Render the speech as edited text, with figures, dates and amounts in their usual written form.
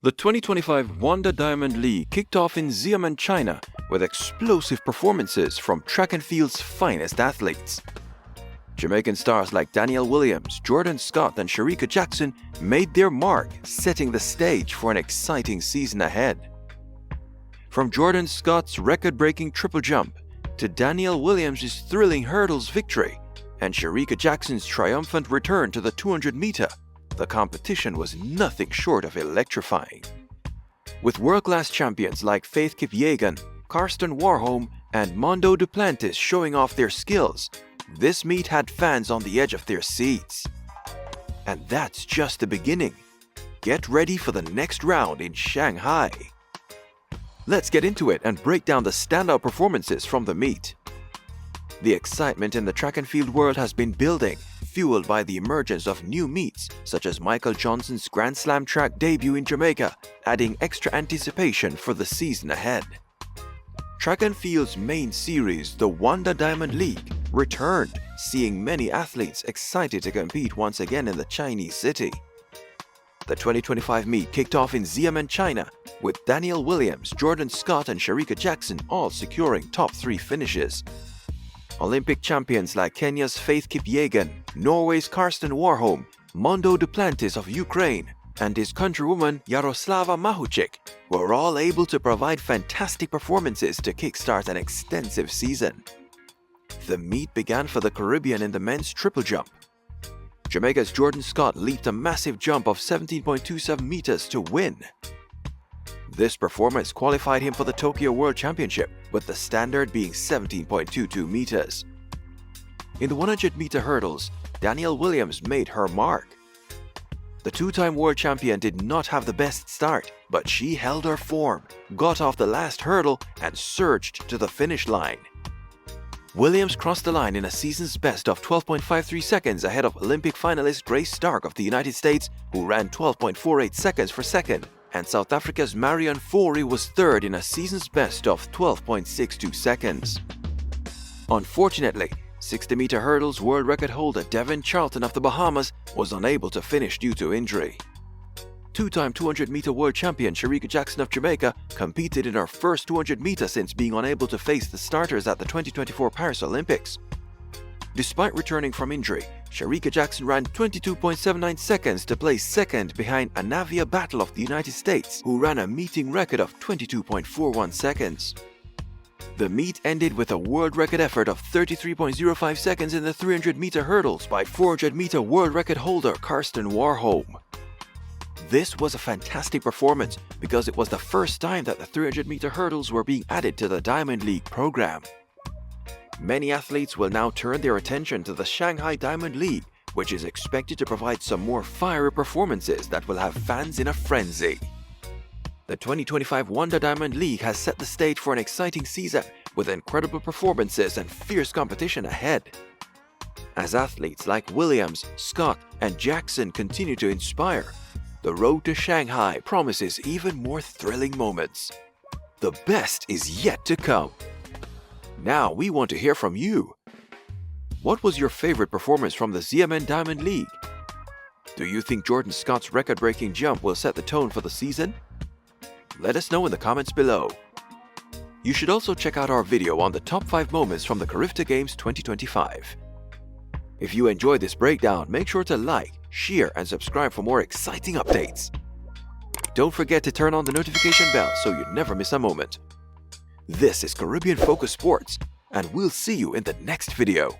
The 2025 Wanda Diamond League kicked off in Xiamen, China, with explosive performances from track and field's finest athletes. Jamaican stars like Danielle Williams, Jordan Scott, and Shericka Jackson made their mark, setting the stage for an exciting season ahead. From Jordan Scott's record-breaking triple jump to Danielle Williams' thrilling hurdles victory and Shericka Jackson's triumphant return to the 200-meter, the competition was nothing short of electrifying. With world-class champions like Faith Kipyegon, Karsten Warholm, and Mondo Duplantis showing off their skills, this meet had fans on the edge of their seats. And that's just the beginning. Get ready for the next round in Shanghai. Let's get into it and break down the standout performances from the meet. The excitement in the track and field world has been building, fueled by the emergence of new meets such as Michael Johnson's Grand Slam track debut in Jamaica, adding extra anticipation for the season ahead. Track and field's main series, the Wanda Diamond League, returned, seeing many athletes excited to compete once again in the Chinese city. The 2025 meet kicked off in Xiamen, China, with Danielle Williams, Jordan Scott, and Shericka Jackson all securing top 3 finishes. Olympic champions like Kenya's Faith Kipyegon, Norway's Karsten Warholm, Mondo Duplantis of Ukraine, and his countrywoman Yaroslava Mahuchik were all able to provide fantastic performances to kickstart an extensive season. The meet began for the Caribbean in the men's triple jump. Jamaica's Jordan Scott leaped a massive jump of 17.27 meters to win. This performance qualified him for the Tokyo World Championship, with the standard being 17.22 meters. In the 100-meter hurdles, Danielle Williams made her mark. The two-time world champion did not have the best start, but she held her form, got off the last hurdle, and surged to the finish line. Williams crossed the line in a season's best of 12.53 seconds ahead of Olympic finalist Grace Stark of the United States, who ran 12.48 seconds for second, and South Africa's Marion Fourie was third in a season's best of 12.62 seconds. Unfortunately, 60-meter hurdles world record holder Devin Charlton of the Bahamas was unable to finish due to injury. Two-time 200-meter world champion Shericka Jackson of Jamaica competed in her first 200-meter since being unable to face the starters at the 2024 Paris Olympics. Despite returning from injury, Shericka Jackson ran 22.79 seconds to place second behind Anavia Battle of the United States, who ran a meeting record of 22.41 seconds. The meet ended with a world record effort of 33.05 seconds in the 300-meter hurdles by 400-meter world record holder Karsten Warholm. This was a fantastic performance because it was the first time that the 300-meter hurdles were being added to the Diamond League program. Many athletes will now turn their attention to the Shanghai Diamond League, which is expected to provide some more fiery performances that will have fans in a frenzy. The 2025 Wanda Diamond League has set the stage for an exciting season with incredible performances and fierce competition ahead. As athletes like Williams, Scott, and Jackson continue to inspire, the road to Shanghai promises even more thrilling moments. The best is yet to come. Now we want to hear from you. What was your favorite performance from the Xiamen Diamond League? Do you think Jordan Scott's record-breaking jump will set the tone for the season? Let us know in the comments below. You should also check out our video on the top 5 moments from the Carifta Games 2025. If you enjoyed this breakdown, make sure to like, share, and subscribe for more exciting updates. Don't forget to turn on the notification bell so you never miss a moment. This is Caribbean Focus Sports, and we'll see you in the next video.